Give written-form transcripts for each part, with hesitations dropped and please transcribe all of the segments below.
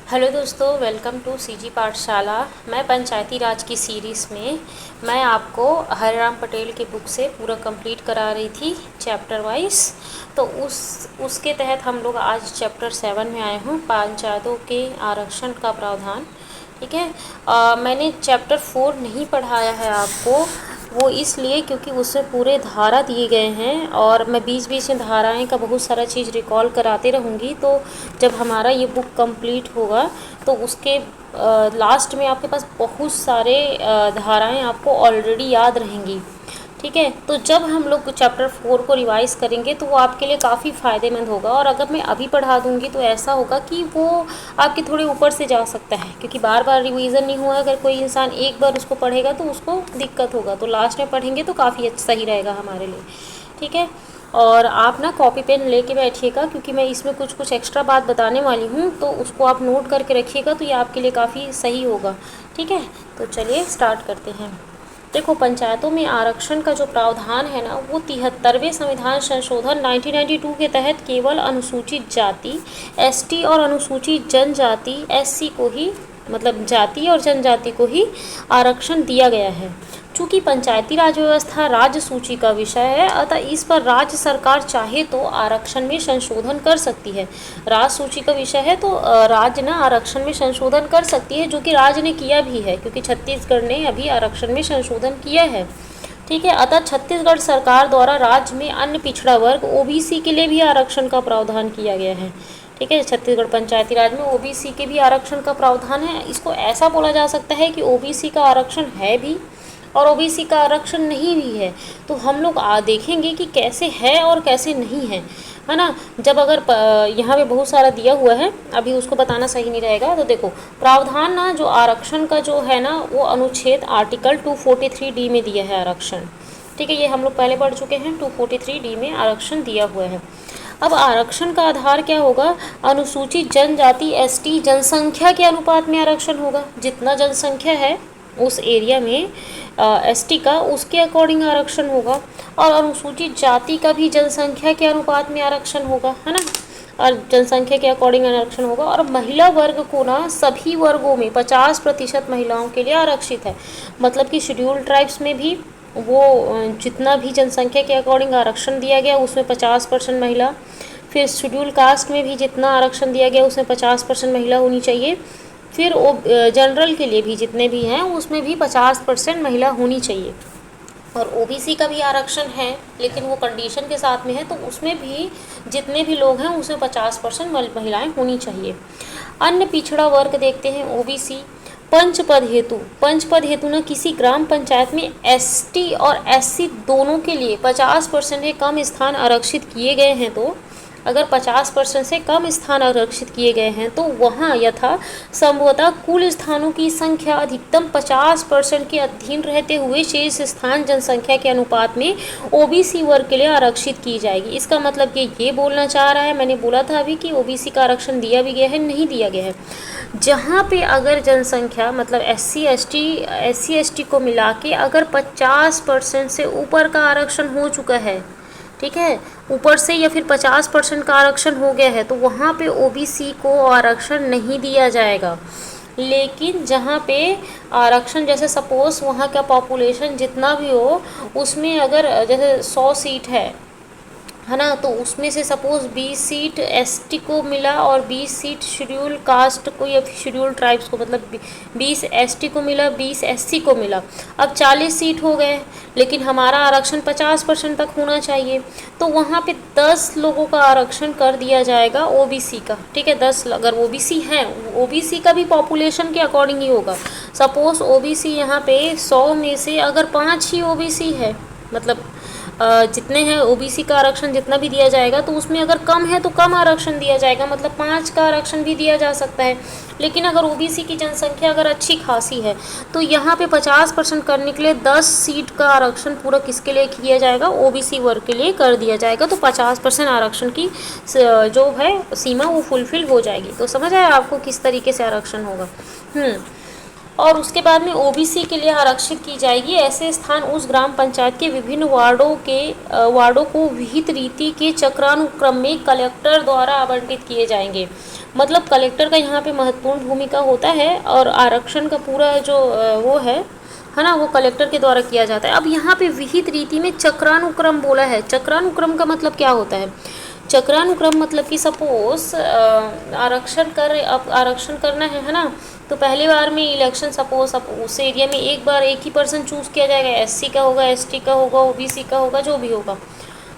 Hello दोस्तों, welcome to CG पाठशाला। मैं पंचायती राज की सीरीज़ में मैं आपको हरिराम पटेल के बुक से पूरा कंप्लीट करा रही थी चैप्टर वाइज। तो उसके तहत हम लोग आज चैप्टर 7 में आए हूँ, पंचायतों के आरक्षण का प्रावधान। ठीक है। मैंने चैप्टर 4 नहीं पढ़ाया है आपको, वो इसलिए क्योंकि उसमें पूरे धारा दिए गए हैं और मैं बीच बीच में धाराएं का बहुत सारा चीज़ रिकॉल कराते रहूँगी। तो जब हमारा ये बुक कंप्लीट होगा तो उसके लास्ट में आपके पास बहुत सारे धाराएं आपको ऑलरेडी याद रहेंगी। ठीक है। तो जब हम लोग चैप्टर 4 को रिवाइज़ करेंगे तो वो आपके लिए काफ़ी फ़ायदेमंद होगा, और अगर मैं अभी पढ़ा दूँगी तो ऐसा होगा कि वो आपके थोड़े ऊपर से जा सकता है, क्योंकि बार बार रिवीजन नहीं हुआ। अगर कोई इंसान एक बार उसको पढ़ेगा तो उसको दिक्कत होगा, तो लास्ट में पढ़ेंगे तो काफ़ी सही रहेगा हमारे लिए। ठीक है। और आप ना कॉपी पेन लेके बैठिएगा, क्योंकि मैं इसमें कुछ कुछ एक्स्ट्रा बात बताने वाली हूँ, तो उसको आप नोट करके रखिएगा, तो ये आपके लिए काफ़ी सही होगा। ठीक है। तो चलिए स्टार्ट करते हैं। देखो, पंचायतों में आरक्षण का जो प्रावधान है ना, वो 73वें संविधान संशोधन 1992 के तहत केवल अनुसूचित जाति एसटी और अनुसूचित जनजाति एससी को ही, मतलब जाति और जनजाति को ही आरक्षण दिया गया है। चूँकि पंचायती राज व्यवस्था राज्य सूची का विषय है, अतः इस पर राज्य सरकार चाहे तो आरक्षण में संशोधन कर सकती है। राज्य सूची का विषय है तो राज्य ना आरक्षण में संशोधन कर सकती है, जो कि राज्य ने किया भी है, क्योंकि छत्तीसगढ़ ने अभी आरक्षण में संशोधन किया है। ठीक है। अतः छत्तीसगढ़ सरकार द्वारा राज्य में अन्य पिछड़ा वर्ग ओबीसी के लिए भी आरक्षण का प्रावधान किया गया है। ठीक है। छत्तीसगढ़ पंचायती राज में ओबीसी के भी आरक्षण का प्रावधान है। इसको ऐसा बोला जा सकता है कि ओबीसी का आरक्षण है भी और ओबीसी का आरक्षण नहीं भी है। तो हम लोग देखेंगे कि कैसे है और कैसे नहीं है ना। जब अगर यहाँ पे बहुत सारा दिया हुआ है, अभी उसको बताना सही नहीं रहेगा। तो देखो, प्रावधान ना जो आरक्षण का जो है ना, वो अनुच्छेद आर्टिकल 243D में दिया है आरक्षण। ठीक है। ये हम लोग पहले पढ़ चुके हैं, 243D में आरक्षण दिया हुआ है। अब आरक्षण का आधार क्या होगा? अनुसूचित जनजाति एसटी जनसंख्या के अनुपात में आरक्षण होगा। जितना जनसंख्या है उस एरिया में एसटी का, उसके अकॉर्डिंग आरक्षण होगा। और अनुसूचित जाति का भी जनसंख्या के अनुपात में आरक्षण होगा, है ना। और जनसंख्या के अकॉर्डिंग आरक्षण होगा। और महिला वर्ग को ना सभी वर्गों में 50% महिलाओं के लिए आरक्षित है। मतलब कि शेड्यूल ट्राइब्स में भी वो जितना भी जनसंख्या के अकॉर्डिंग आरक्षण दिया गया उसमें 50% महिला, फिर शेड्यूल कास्ट में भी जितना आरक्षण दिया गया उसमें 50% महिला होनी चाहिए, फिर जनरल के लिए भी जितने भी हैं उसमें भी 50% महिला होनी चाहिए। और ओबीसी का भी आरक्षण है, लेकिन वो कंडीशन के साथ में है, तो उसमें भी जितने भी लोग हैं उसमें 50% महिलाएं होनी चाहिए। अन्य पिछड़ा वर्ग देखते हैं ओबीसी। पंच पद हेतु न किसी ग्राम पंचायत में एसटी और एससी दोनों के लिए 50% से कम स्थान आरक्षित किए गए हैं, तो अगर 50% से कम स्थान आरक्षित किए गए हैं तो वहाँ यथा संभवतः कुल स्थानों की संख्या अधिकतम 50% के अधीन रहते हुए शेष स्थान जनसंख्या के अनुपात में ओबीसी वर्ग के लिए आरक्षित की जाएगी। इसका मतलब ये बोलना चाह रहा है, मैंने बोला था अभी कि ओबीसी का आरक्षण दिया भी गया है, नहीं दिया गया है। जहाँ पे अगर जनसंख्या मतलब एससी एसटी को मिला के अगर 50% से ऊपर का आरक्षण हो चुका है, ठीक है, ऊपर से या फिर 50% का आरक्षण हो गया है, तो वहाँ पे ओबीसी को आरक्षण नहीं दिया जाएगा। लेकिन जहाँ पे आरक्षण, जैसे सपोज़ वहाँ का पॉपुलेशन जितना भी हो, उसमें अगर जैसे 100 सीट है ना, तो उसमें से सपोज़ 20 सीट एसटी को मिला और 20 सीट शेड्यूल कास्ट को या शेड्यूल ट्राइब्स को, मतलब 20 एसटी को मिला, 20 एससी को मिला। अब 40 सीट हो गए, लेकिन हमारा आरक्षण 50% तक होना चाहिए, तो वहाँ पे 10 लोगों का आरक्षण कर दिया जाएगा ओबीसी का। ठीक है। 10 अगर ओबीसी हैं, ओबीसी का भी पॉपुलेशन के अकॉर्डिंग ही होगा। सपोज़ ओबीसी यहाँ पे 100 में से अगर 5 ही ओबीसी है, मतलब जितने हैं ओबीसी का आरक्षण जितना भी दिया जाएगा, तो उसमें अगर कम है तो कम आरक्षण दिया जाएगा, मतलब 5 का आरक्षण भी दिया जा सकता है। लेकिन अगर ओबीसी की जनसंख्या अगर अच्छी खासी है, तो यहाँ पे 50% करने के लिए 10 सीट का आरक्षण पूरा किसके लिए किया जाएगा? ओबीसी वर्ग के लिए कर दिया जाएगा। तो 50% आरक्षण की जो है सीमा वो फुलफिल हो जाएगी। तो समझ आया आपको किस तरीके से आरक्षण होगा। और उसके बाद में ओबीसी के लिए आरक्षित की जाएगी। ऐसे स्थान उस ग्राम पंचायत के विभिन्न वार्डों को विहित रीति के चक्रानुक्रम में कलेक्टर द्वारा आवंटित किए जाएंगे। मतलब कलेक्टर का यहाँ पे महत्वपूर्ण भूमिका होता है और आरक्षण का पूरा जो वो है ना, वो कलेक्टर के द्वारा किया जाता है। अब यहाँ पे विहित रीति में चक्रानुक्रम बोला है। चक्रानुक्रम का मतलब क्या होता है? चक्रानुक्रम मतलब कि सपोज आरक्षण करना है ना, तो पहली बार में इलेक्शन सपोज उस एरिया में एक बार एक ही पर्सन चूज़ किया जाएगा, एससी का होगा, एसटी का होगा, ओबीसी का होगा, जो भी होगा।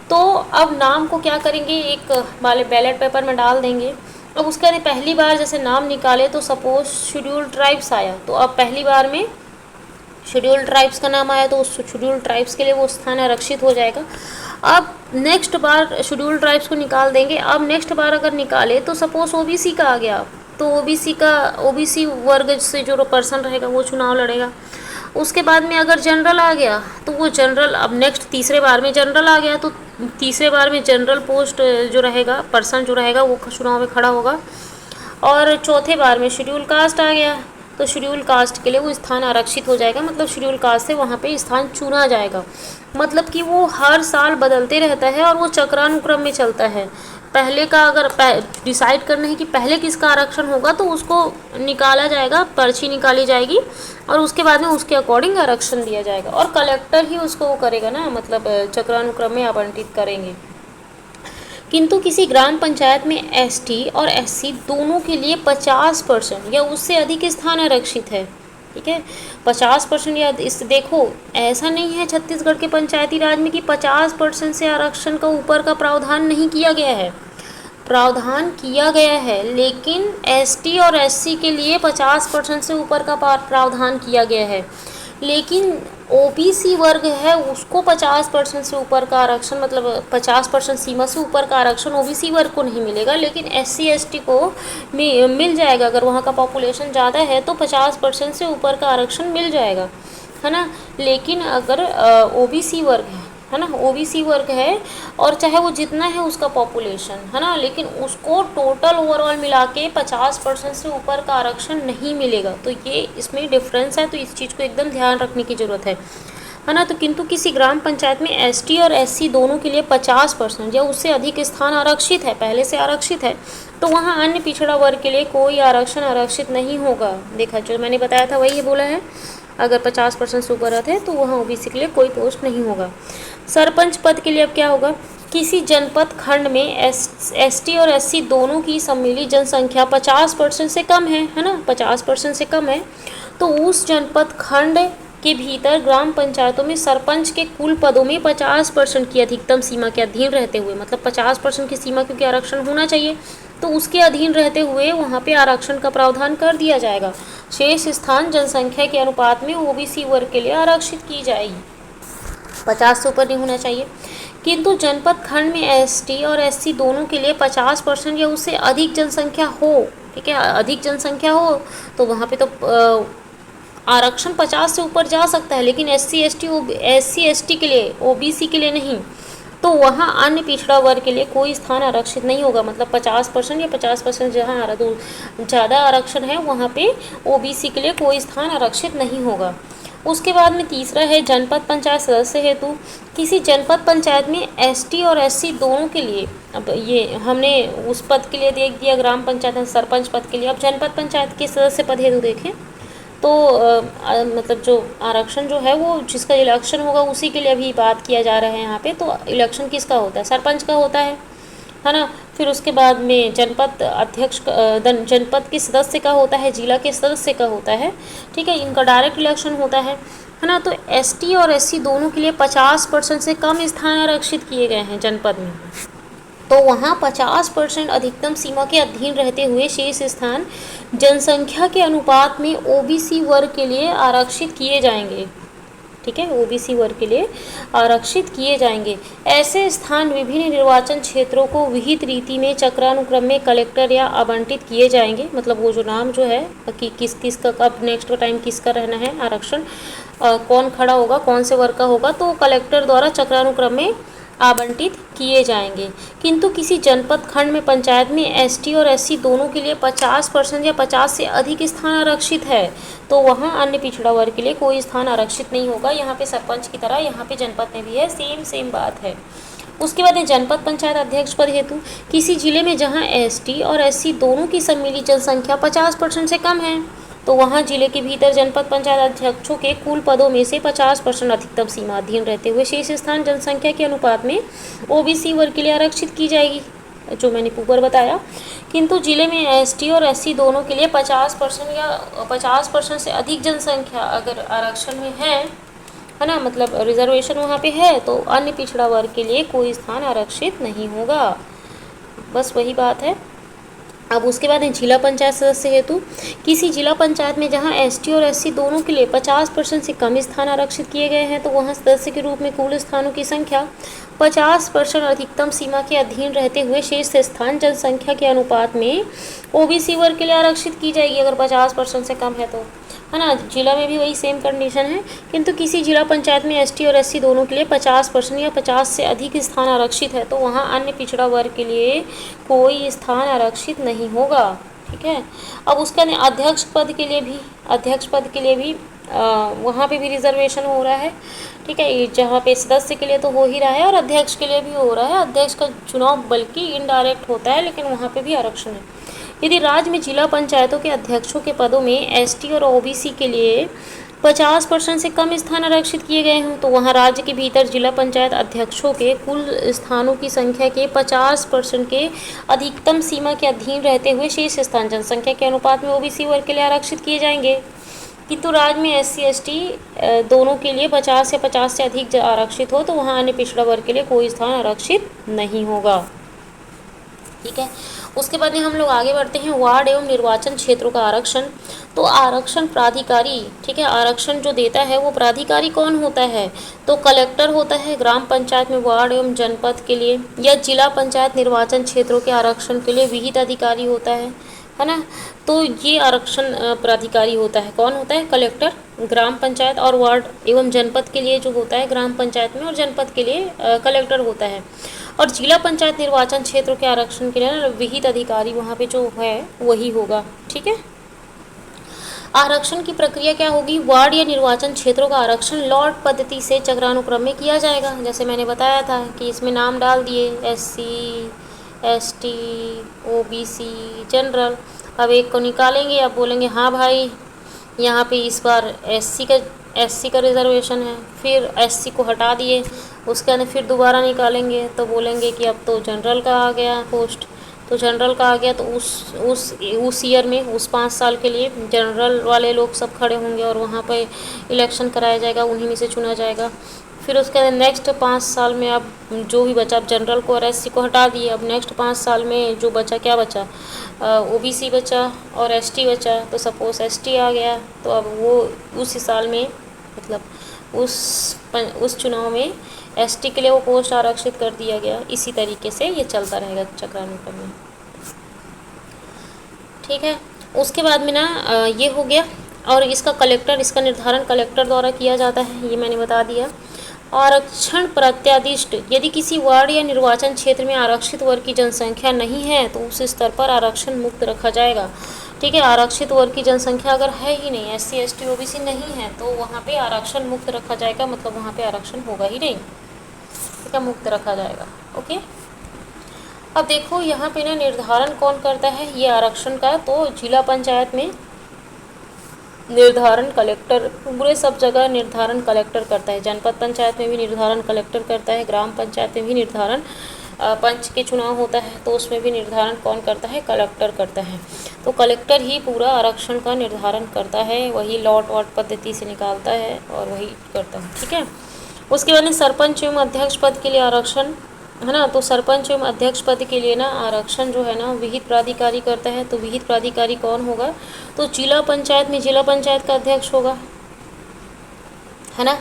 तो अब नाम को क्या करेंगे, एक वाले बैलेट पेपर में डाल देंगे। अब उसके बाद पहली बार जैसे नाम निकाले तो सपोज शेड्यूल्ड ट्राइब्स आया, तो अब पहली बार में शेड्यूल्ड ट्राइब्स का नाम आया तो उस शेड्यूल्ड ट्राइब्स के लिए वो स्थान आरक्षित हो जाएगा। अब नेक्स्ट बार शेड्यूल्ड ट्राइब्स को निकाल देंगे। अब नेक्स्ट बार अगर निकाले तो सपोज ओबीसी का आ गया, तो ओबीसी वर्ग से जो पर्सन रहेगा वो चुनाव लड़ेगा। उसके बाद में अगर जनरल आ गया तो वो जनरल, अब नेक्स्ट तीसरे बार में जनरल आ गया तो तीसरे बार में जनरल पोस्ट जो रहेगा, पर्सन जो रहेगा वो चुनाव में खड़ा होगा। और चौथे बार में शेड्यूल कास्ट आ गया तो शेड्यूल कास्ट के लिए वो स्थान आरक्षित हो जाएगा। मतलब शेड्यूल कास्ट से वहाँ पे स्थान चुना जाएगा। मतलब कि वो हर साल बदलते रहता है और वो चक्रानुक्रम में चलता है। पहले का अगर डिसाइड करना है कि पहले किसका आरक्षण होगा तो उसको निकाला जाएगा, पर्ची निकाली जाएगी और उसके बाद में उसके अकॉर्डिंग आरक्षण दिया जाएगा और कलेक्टर ही उसको वो करेगा ना, मतलब चक्रानुक्रम में आवंटित करेंगे। किंतु किसी ग्राम पंचायत में एसटी और एससी दोनों के लिए 50% या उससे अधिक स्थान आरक्षित है। ठीक है, 50% या इस देखो, ऐसा नहीं है छत्तीसगढ़ के पंचायती राज में कि 50% से आरक्षण का ऊपर का प्रावधान नहीं किया गया है। प्रावधान किया गया है, लेकिन एसटी और एससी के लिए 50% से ऊपर का प्रावधान किया गया है। लेकिन ओबीसी वर्ग है उसको 50% से ऊपर का आरक्षण, मतलब 50% सीमा से ऊपर का आरक्षण ओबीसी वर्ग को नहीं मिलेगा, लेकिन एससी एसटी को मिल जाएगा। अगर वहाँ का पॉपुलेशन ज़्यादा है तो 50% से ऊपर का आरक्षण मिल जाएगा, है ना। लेकिन अगर ओबीसी वर्ग है ना, ओबीसी वर्ग है और चाहे वो जितना है उसका पॉपुलेशन, है ना, लेकिन उसको टोटल ओवरऑल मिला के 50% से ऊपर का आरक्षण नहीं मिलेगा। तो ये इसमें डिफरेंस है, तो इस चीज़ को एकदम ध्यान रखने की ज़रूरत है ना। तो किंतु किसी ग्राम पंचायत में एसटी और एससी दोनों के लिए 50% या उससे अधिक स्थान आरक्षित है, पहले से आरक्षित है, तो वहाँ अन्य पिछड़ा वर्ग के लिए कोई आरक्षण आरक्षित नहीं होगा। देखा, जो मैंने बताया था वही बोला है। अगर 50% से ऊपर रहते हैं तो वहाँ ओबीसी के लिए कोई पोस्ट नहीं होगा। सरपंच पद के लिए अब क्या होगा, किसी जनपद खंड में एसटी और एससी दोनों की सम्मिलित जनसंख्या 50% से कम है ना, 50% से कम है, तो उस जनपद खंड के भीतर ग्राम पंचायतों में सरपंच के कुल पदों में 50% की अधिकतम सीमा के अधीन रहते हुए, मतलब 50% की सीमा क्योंकि आरक्षण होना चाहिए, तो उसके अधीन रहते हुए वहाँ पे आरक्षण का प्रावधान कर दिया जाएगा। शेष स्थान जनसंख्या के अनुपात में ओबीसी वर्ग के लिए आरक्षित की जाएगी, 50 से ऊपर नहीं होना चाहिए। किंतु जनपद खंड में एसटी और एससी दोनों के लिए 50% या उससे अधिक जनसंख्या हो, ठीक है, अधिक जनसंख्या हो तो वहाँ पे तो आरक्षण 50 से ऊपर जा सकता है, लेकिन एससी एसटी के लिए, ओबीसी के लिए नहीं। तो वहाँ अन्य पिछड़ा वर्ग के लिए कोई स्थान आरक्षित नहीं होगा। मतलब 50% या 50% जहाँ ज़्यादा आरक्षण है वहाँ पे ओबीसी के लिए कोई स्थान आरक्षित नहीं होगा। उसके बाद में तीसरा है जनपद पंचायत सदस्य हेतु। किसी जनपद पंचायत में एसटी और एससी दोनों के लिए, अब ये हमने उस पद के लिए देख दिया ग्राम पंचायत सरपंच पद के लिए, अब जनपद पंचायत के सदस्य पद हेतु देखें तो मतलब जो आरक्षण जो है वो जिसका इलेक्शन होगा उसी के लिए अभी बात किया जा रहा है यहाँ पे। तो इलेक्शन किसका होता है, सरपंच का होता है ना। फिर उसके बाद में जनपद अध्यक्ष, जनपद के सदस्य का होता है, जिला के सदस्य का होता है, ठीक है, इनका डायरेक्ट इलेक्शन होता है ना। तो एसटी और एससी दोनों के लिए 50% से कम स्थान आरक्षित किए गए हैं जनपद में, तो वहाँ 50% अधिकतम सीमा के अधीन रहते हुए शेष स्थान जनसंख्या के अनुपात में ओबीसी वर्ग के लिए आरक्षित किए जाएंगे, ठीक है, ओबीसी वर्ग के लिए आरक्षित किए जाएंगे। ऐसे स्थान विभिन्न निर्वाचन क्षेत्रों को विहित रीति में चक्रानुक्रम में कलेक्टर या आवंटित किए जाएंगे। मतलब वो जो नाम जो है कि किस का कब नेक्स्ट टाइम किसका रहना है आरक्षण, कौन खड़ा होगा, कौन से वर्ग का होगा, तो कलेक्टर द्वारा चक्रानुक्रम में आवंटित किए जाएंगे। किंतु किसी जनपद खंड में पंचायत में एसटी और एससी दोनों के लिए 50% या 50 से अधिक स्थान आरक्षित है तो वहाँ अन्य पिछड़ा वर्ग के लिए कोई स्थान आरक्षित नहीं होगा। यहाँ पे सरपंच की तरह यहाँ पे जनपद में भी है, सेम बात है। उसके बाद जनपद पंचायत अध्यक्ष पद हेतु किसी जिले में जहाँ एसटी और एससी दोनों की सम्मिलित जनसंख्या 50% से कम है तो वहाँ जिले के भीतर जनपद पंचायत अध्यक्षों के कुल पदों में से 50% अधिकतम सीमा अधीन रहते हुए शेष स्थान जनसंख्या के अनुपात में ओबीसी वर्ग के लिए आरक्षित की जाएगी, जो मैंने ऊपर बताया। किंतु जिले में एसटी और एससी दोनों के लिए 50% या 50% से अधिक जनसंख्या अगर आरक्षण में है ना, मतलब रिजर्वेशन वहाँ पे है, तो अन्य पिछड़ा वर्ग के लिए कोई स्थान आरक्षित नहीं होगा। बस वही बात है। अब उसके बाद जिला पंचायत सदस्य हेतु किसी जिला पंचायत में जहां एसटी और एससी दोनों के लिए 50% से कम स्थान आरक्षित किए गए हैं तो वहां सदस्य के रूप में कुल स्थानों की संख्या 50% अधिकतम सीमा के अधीन रहते हुए शेष स्थान जनसंख्या के अनुपात में ओबीसी वर्ग के लिए आरक्षित की जाएगी अगर 50% से कम है तो, है ना। जिला में भी वही सेम कंडीशन है। किंतु किसी जिला पंचायत में एसटी और एससी दोनों के लिए 50% या 50 से अधिक स्थान आरक्षित है तो वहाँ अन्य पिछड़ा वर्ग के लिए कोई स्थान आरक्षित नहीं होगा। ठीक है। अब उसका अध्यक्ष पद के लिए भी वहाँ पे भी रिजर्वेशन हो रहा है। ठीक है, जहाँ पे सदस्य के लिए तो हो ही रहा है और अध्यक्ष के लिए भी हो रहा है। अध्यक्ष का चुनाव बल्कि इनडायरेक्ट होता है, लेकिन वहाँ पे भी आरक्षण है। यदि राज्य में जिला पंचायतों के अध्यक्षों के पदों में एसटी और ओबीसी के लिए 50% से कम स्थान आरक्षित किए गए हों तो वहां राज्य के भीतर जिला पंचायत अध्यक्षों के कुल स्थानों की संख्या के 50% के अधिकतम सीमा के अधीन रहते हुए शेष स्थान जनसंख्या के अनुपात में ओबीसी वर्ग के लिए आरक्षित किए जाएंगे। किंतु राज्य में एससी एसटी दोनों के लिए 50 या 50 से अधिक आरक्षित हो तो वहाँ अन्य पिछड़ा वर्ग के लिए कोई स्थान आरक्षित नहीं होगा। ठीक है। उसके बाद में हम लोग आगे बढ़ते हैं वार्ड एवं निर्वाचन क्षेत्रों का आरक्षण। तो आरक्षण प्राधिकारी, ठीक है, आरक्षण जो देता है वो प्राधिकारी कौन होता है, तो कलेक्टर होता है ग्राम पंचायत में वार्ड एवं जनपद के लिए, या जिला पंचायत निर्वाचन क्षेत्रों के आरक्षण के लिए विहित अधिकारी होता है ना। तो ये आरक्षण प्राधिकारी होता है, कौन होता है, कलेक्टर। ग्राम पंचायत और वार्ड एवं जनपद के लिए जो होता है ग्राम पंचायत में और जनपद के लिए कलेक्टर होता है। और जिला पंचायत निर्वाचन क्षेत्र के आरक्षण के लिए ना विहित अधिकारी वहाँ पे जो है वही होगा। ठीक है। आरक्षण की प्रक्रिया क्या होगी, वार्ड या निर्वाचन क्षेत्रों का आरक्षण लॉट पद्धति से चक्रानुक्रम में किया जाएगा। जैसे मैंने बताया था कि इसमें नाम डाल दिए एससी, एसटी, ओबीसी, जनरल। अब एक को निकालेंगे, अब बोलेंगे हाँ भाई यहाँ पे इस बार एससी का रिजर्वेशन है, फिर एससी को हटा दिए, उसके अंदर फिर दोबारा निकालेंगे तो बोलेंगे कि अब तो जनरल का आ गया पोस्ट, तो जनरल का आ गया तो उस ईयर में उस 5 साल के लिए जनरल वाले लोग सब खड़े होंगे और वहाँ पे इलेक्शन कराया जाएगा, उन्हीं में से चुना जाएगा। फिर उसके बाद नेक्स्ट 5 साल में अब जो भी बचा, अब जनरल को और एससी को हटा दिए, अब नेक्स्ट 5 साल में जो बचा, क्या बचा, ओबीसी बचा और एसटी बचा। तो सपोज एसटी आ गया तो अब वो उस साल में मतलब उस चुनाव में एसटी के लिए वो पोस्ट आरक्षित कर दिया गया। इसी तरीके से ये चलता रहेगा चक्रानुक्रम में। ठीक है। उसके बाद में ना ये हो गया, और इसका निर्धारण कलेक्टर द्वारा किया जाता है, ये मैंने बता दिया। आरक्षण प्रत्यादिष्ट, यदि किसी वार्ड या निर्वाचन क्षेत्र में आरक्षित वर्ग की जनसंख्या नहीं है तो उस स्तर पर आरक्षण मुक्त रखा जाएगा। ठीक है। आरक्षित वर्ग की जनसंख्या अगर है ही नहीं, एससी एसटी ओबीसी नहीं है, तो वहाँ पे आरक्षण मुक्त रखा जाएगा, मतलब वहाँ पे आरक्षण होगा ही नहीं। ठीक है, मुक्त रखा जाएगा। ओके। अब देखो यहाँ पे ना निर्धारण कौन करता है ये आरक्षण का, तो जिला पंचायत में निर्धारण कलेक्टर, पूरे सब जगह निर्धारण कलेक्टर करता है। जनपद पंचायत में भी निर्धारण कलेक्टर करता है, ग्राम पंचायत में भी निर्धारण पंच के चुनाव होता है तो उसमें भी निर्धारण कौन करता है, कलेक्टर करता है। तो कलेक्टर ही पूरा आरक्षण का निर्धारण करता है, वही लॉट वॉट पद्धति से निकालता है और वही करता है। ठीक है। उसके बाद में सरपंच एवं अध्यक्ष पद के लिए आरक्षण, है ना। तो सरपंच एवं अध्यक्ष पद के लिए ना आरक्षण जो है ना विहित प्राधिकारी करता है। तो विहित प्राधिकारी कौन होगा, तो जिला पंचायत में जिला पंचायत का अध्यक्ष होगा, है ना।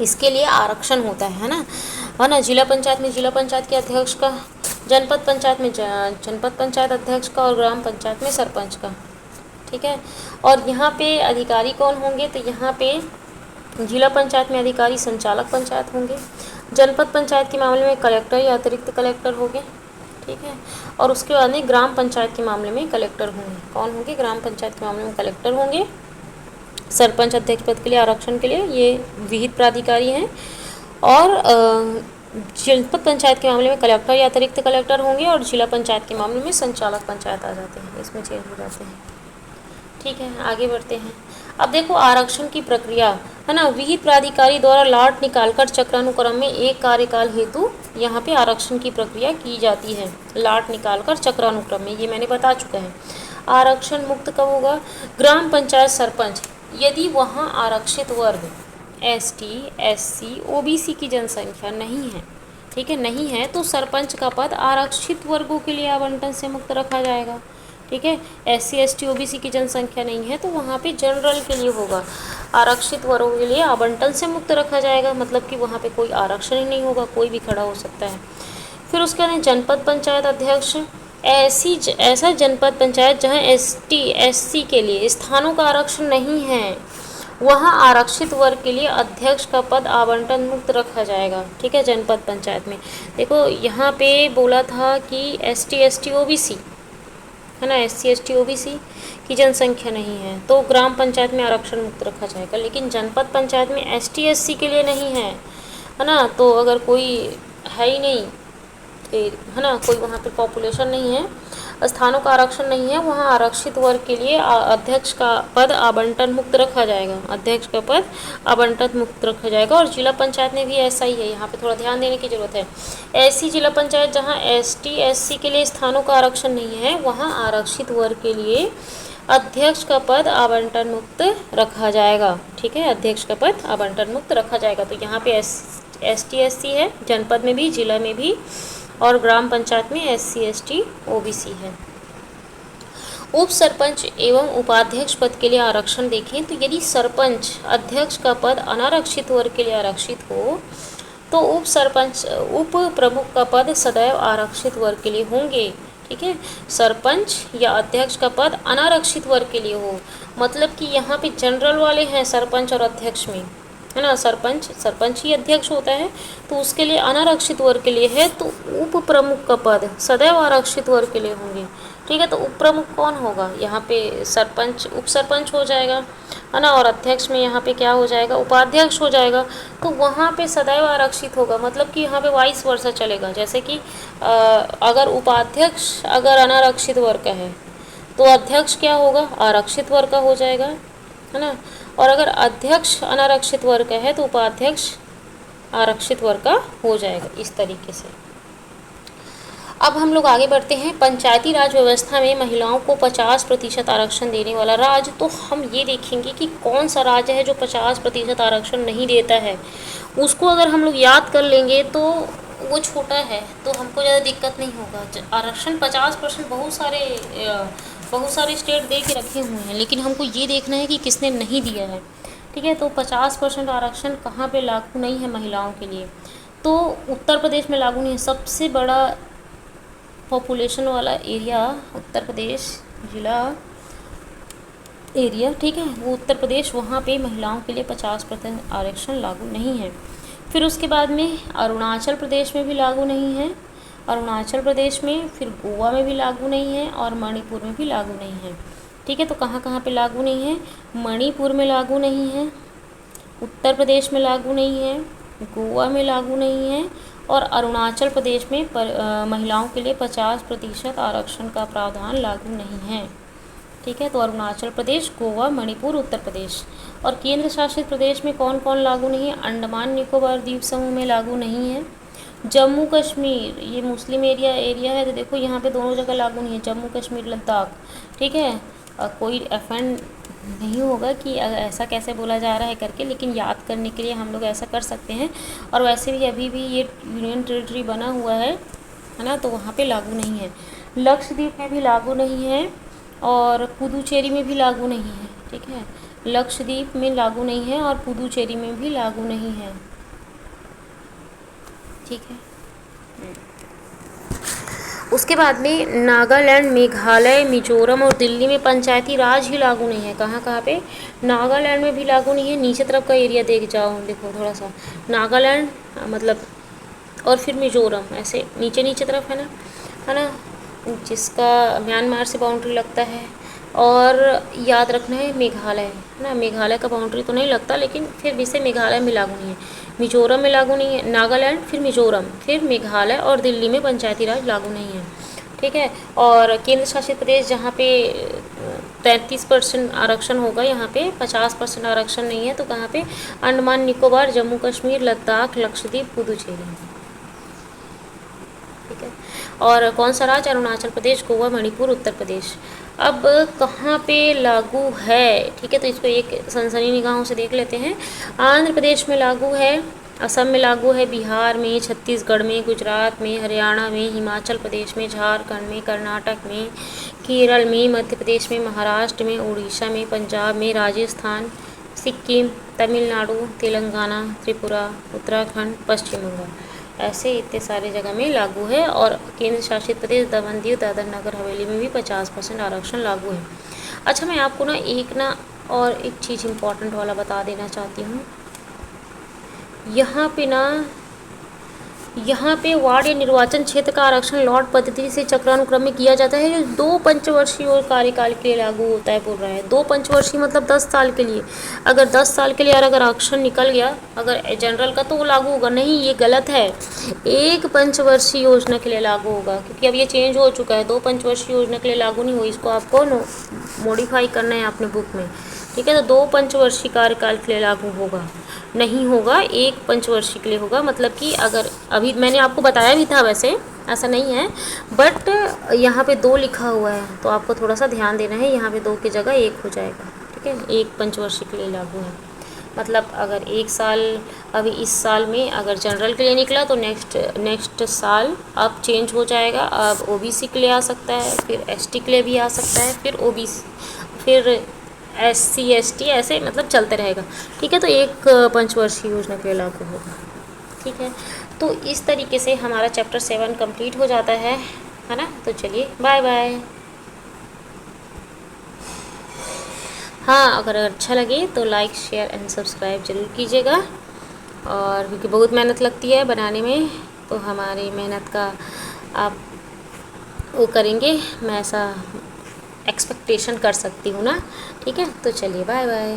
इसके लिए आरक्षण होता है ना। जिला पंचायत में जिला पंचायत के अध्यक्ष का, जनपद पंचायत में जनपद पंचायत अध्यक्ष का और ग्राम पंचायत में सरपंच का। ठीक है। और यहाँ पे अधिकारी कौन होंगे, तो यहाँ पे जिला पंचायत में अधिकारी संचालक पंचायत होंगे, जनपद पंचायत के मामले में कलेक्टर या अतिरिक्त कलेक्टर होंगे, ठीक है। और उसके बाद में ग्राम पंचायत के मामले में कलेक्टर होंगे। कौन होंगे? ग्राम पंचायत के मामले में कलेक्टर होंगे। सरपंच अध्यक्ष पद के लिए आरक्षण के लिए ये विहित प्राधिकारी हैं। और जनपद पंचायत के मामले में कलेक्टर या अतिरिक्त कलेक्टर होंगे, और जिला पंचायत के मामले में संचालक पंचायत आ जाते हैं, इसमें चेंज हो जाते हैं, ठीक है। आगे बढ़ते हैं। अब देखो आरक्षण की प्रक्रिया है ना, विहित प्राधिकारी द्वारा लाट निकालकर चक्रानुक्रम में एक कार्यकाल हेतु यहाँ पे आरक्षण की प्रक्रिया की जाती है। लाट निकालकर चक्रानुक्रम में, ये मैंने बता चुका है। आरक्षण मुक्त कब होगा? ग्राम पंचायत सरपंच, यदि वहाँ आरक्षित वर्ग ST, SC, OBC की जनसंख्या नहीं है, ठीक है, नहीं है, तो सरपंच का पद आरक्षित वर्गों के लिए आवंटन से मुक्त रखा जाएगा, ठीक है। SC, ST, OBC की जनसंख्या नहीं है तो वहाँ पे जनरल के लिए होगा, आरक्षित वर्गों के लिए आवंटन से मुक्त रखा जाएगा, मतलब कि वहाँ पे कोई आरक्षण ही नहीं होगा, कोई भी खड़ा हो सकता है। फिर उसके बाद जनपद पंचायत अध्यक्ष, ऐसा जनपद पंचायत जहाँ ST, SC के लिए स्थानों का आरक्षण नहीं है, वहाँ आरक्षित वर्ग के लिए अध्यक्ष का पद आवंटन मुक्त रखा जाएगा, ठीक है। जनपद पंचायत में देखो यहाँ पे बोला था कि ST, ST, OBC है ना, SC, ST, OBC की जनसंख्या नहीं है तो ग्राम पंचायत में आरक्षण मुक्त रखा जाएगा, लेकिन जनपद पंचायत में ST, SC के लिए नहीं है ना, तो अगर कोई है ही नहीं, है ना, कोई वहाँ पे पॉपुलेशन नहीं है, स्थानों का आरक्षण नहीं है, वहाँ आरक्षित वर्ग के लिए अध्यक्ष का पद आवंटन मुक्त रखा जाएगा, अध्यक्ष का पद आवंटन मुक्त रखा जाएगा। और जिला पंचायत में भी ऐसा ही है, यहाँ पे थोड़ा ध्यान देने की जरूरत है। ऐसी जिला पंचायत जहाँ ST, SC के लिए स्थानों का आरक्षण नहीं है, वहाँ आरक्षित वर्ग के लिए अध्यक्ष का पद आवंटन मुक्त रखा जाएगा, ठीक है, अध्यक्ष का पद आवंटन मुक्त रखा जाएगा। तो यहाँ पे ST, SC है, जनपद में भी, जिला में भी, और ग्राम पंचायत में SC, ST, OBC है। उप सरपंच एवं उपाध्यक्ष पद के लिए आरक्षण देखें तो यदि सरपंच अध्यक्ष का पद अनारक्षित वर्ग के लिए आरक्षित हो तो उप प्रमुख का पद सदैव आरक्षित वर्ग के लिए होंगे, ठीक है। सरपंच या अध्यक्ष का पद अनारक्षित वर्ग के लिए हो, मतलब कि यहाँ पे जनरल वाले हैं सरपंच और अध्यक्ष में, है ना, सरपंच ही अध्यक्ष होता है, तो उसके लिए अनारक्षित वर्ग के लिए है तो उप प्रमुख का पद सदैव आरक्षित वर्ग के लिए होंगे, ठीक है। तो उप प्रमुख कौन होगा? यहाँ पे सरपंच, उप सरपंच हो जाएगा, है ना, और अध्यक्ष में यहाँ पे क्या हो जाएगा? उपाध्यक्ष हो जाएगा। तो वहाँ पे सदैव आरक्षित होगा, मतलब कि यहाँ पे वाइस वर्सा चलेगा, जैसे कि अगर उपाध्यक्ष अगर अनारक्षित वर्ग का है तो अध्यक्ष क्या होगा? आरक्षित वर्ग का हो जाएगा, है ना, और अगर अध्यक्ष अनारक्षित वर्ग का है तो उपाध्यक्ष आरक्षित वर्ग का हो जाएगा, इस तरीके से। अब हम लोग आगे बढ़ते हैं। पंचायती राज व्यवस्था में महिलाओं को 50% आरक्षण देने वाला राज्य, तो हम ये देखेंगे कि कौन सा राज्य है जो 50% आरक्षण नहीं देता है। उसको अगर हम लोग याद कर लेंगे तो वो छोटा है, तो हमको ज़्यादा दिक्कत नहीं होगा। आरक्षण 50% बहुत सारे स्टेट दे के रखे हुए हैं, लेकिन हमको ये देखना है कि किसने नहीं दिया है, ठीक है। तो 50% आरक्षण कहाँ पे लागू नहीं है महिलाओं के लिए? तो उत्तर प्रदेश में लागू नहीं है। सबसे बड़ा पॉपुलेशन वाला एरिया उत्तर प्रदेश, जिला एरिया, ठीक है, वो उत्तर प्रदेश, वहाँ पे महिलाओं के लिए 50% आरक्षण लागू नहीं है। फिर उसके बाद में अरुणाचल प्रदेश में भी लागू नहीं है, अरुणाचल प्रदेश में, फिर गोवा में भी लागू नहीं है, और मणिपुर में भी लागू नहीं है, ठीक है। तो कहाँ कहाँ पे लागू नहीं है? मणिपुर में लागू नहीं है, उत्तर प्रदेश में लागू नहीं है, गोवा में लागू नहीं है, और अरुणाचल प्रदेश में महिलाओं के लिए 50% आरक्षण का प्रावधान लागू नहीं है, ठीक है। तो अरुणाचल प्रदेश, गोवा, मणिपुर, उत्तर प्रदेश। और केंद्र शासित प्रदेश में कौन कौन लागू नहीं है? अंडमान निकोबार द्वीप समूह में लागू नहीं है। जम्मू कश्मीर, ये मुस्लिम एरिया है, तो देखो यहाँ पे दोनों जगह लागू नहीं है, जम्मू कश्मीर, लद्दाख, ठीक है। कोई ऑफेंड नहीं होगा कि ऐसा कैसे बोला जा रहा है करके, लेकिन याद करने के लिए हम लोग ऐसा कर सकते हैं। और वैसे भी अभी भी ये यूनियन टेरिटरी बना हुआ है ना, तो वहाँ पे लागू नहीं है। लक्षद्वीप में भी लागू नहीं है, और पुदुचेरी में भी लागू नहीं है, ठीक है। लक्षद्वीप में लागू नहीं है और पुदुचेरी में भी लागू नहीं है, ठीक है। उसके बाद में नागालैंड, मेघालय, मिजोरम और दिल्ली में पंचायती राज ही लागू नहीं है। कहाँ कहाँ पे? नागालैंड में भी लागू नहीं है। नीचे तरफ का एरिया देख जाओ, देखो थोड़ा सा, नागालैंड मतलब और फिर मिजोरम, ऐसे नीचे नीचे तरफ है ना, जिसका म्यांमार से बाउंड्री लगता है। और याद रखना है मेघालय, है ना, मेघालय का बाउंड्री तो नहीं लगता, लेकिन फिर भी से मेघालय में लागू नहीं है, मिजोरम में लागू नहीं है, नागालैंड, फिर मिजोरम, फिर मेघालय और दिल्ली में पंचायती राज लागू नहीं है, ठीक है। और केंद्र शासित प्रदेश जहाँ पे 33% आरक्षण होगा, यहाँ पे 50% आरक्षण नहीं है, तो कहाँ पे, अंडमान निकोबार, जम्मू कश्मीर, लद्दाख, लक्षद्वीप, पुदुचेरी, ठीक है। और कौन सा राज्य, अरुणाचल प्रदेश, गोवा, मणिपुर, उत्तर प्रदेश। अब कहाँ पे लागू है, ठीक है, तो इसको एक सनसनी निगाहों से देख लेते हैं। आंध्र प्रदेश में लागू है, असम में लागू है, बिहार में, छत्तीसगढ़ में, गुजरात में, हरियाणा में, हिमाचल प्रदेश में, झारखंड में, कर्नाटक में, केरल में, मध्य प्रदेश में, महाराष्ट्र में, उड़ीसा में, पंजाब में, राजस्थान, सिक्किम, तमिलनाडु, तेलंगाना, त्रिपुरा, उत्तराखंड, पश्चिम बंगाल, ऐसे इतने सारे जगह में लागू है। और केंद्र शासित प्रदेश दमन दीव दादर नगर हवेली में भी 50% आरक्षण लागू है। अच्छा, मैं आपको ना और एक चीज़ इम्पॉर्टेंट वाला बता देना चाहती हूँ। यहाँ पे वार्ड या निर्वाचन क्षेत्र का आरक्षण लॉट पद्धति से चक्रानुक्रम में किया जाता है, जो 2 पंचवर्षीय और कार्यकाल के लिए लागू होता है, बोल रहा है 2 पंचवर्षीय मतलब 10 साल के लिए। अगर 10 साल के लिए अगर आरक्षण निकल गया अगर जनरल का, तो वो लागू होगा नहीं, ये गलत है। 1 पंचवर्षीय योजना के लिए लागू होगा, क्योंकि अब ये चेंज हो चुका है, 2 पंचवर्षीय योजना के लिए लागू नहीं हुई, इसको आपको मॉडिफाई करना है अपने बुक में, ठीक है। तो 2 पंचवर्षीय कार्यकाल के लिए लागू होगा, नहीं होगा 1 पंचवर्षीय के लिए होगा। मतलब कि अगर अभी मैंने आपको बताया भी था, वैसे ऐसा नहीं है, बट यहाँ पे 2 लिखा हुआ है, तो आपको थोड़ा सा ध्यान देना है, यहाँ पे 2 की जगह 1 हो जाएगा, ठीक है। 1 पंचवर्षीय के लिए लागू है, मतलब अगर 1 साल अभी इस साल में अगर जनरल के लिए निकला, तो नेक्स्ट साल अब चेंज हो जाएगा, अब ओबीसी के लिए आ सकता है, फिर एसटी के लिए भी आ सकता है, फिर ओबीसी, फिर SC ST, ऐसे मतलब चलते रहेगा, ठीक है। तो 1 पंचवर्षीय योजना के लिए लागू होगा, ठीक है। तो इस तरीके से हमारा चैप्टर 7 कंप्लीट हो जाता है ना। तो चलिए, बाय बाय। हाँ, अगर अच्छा लगे तो लाइक, शेयर एंड सब्सक्राइब ज़रूर कीजिएगा, और क्योंकि बहुत मेहनत लगती है बनाने में, तो हमारी मेहनत का आप वो करेंगे, मैं ऐसा एक्सपेक्टेशन कर सकती हूँ ना, ठीक है। तो चलिए, बाय बाय।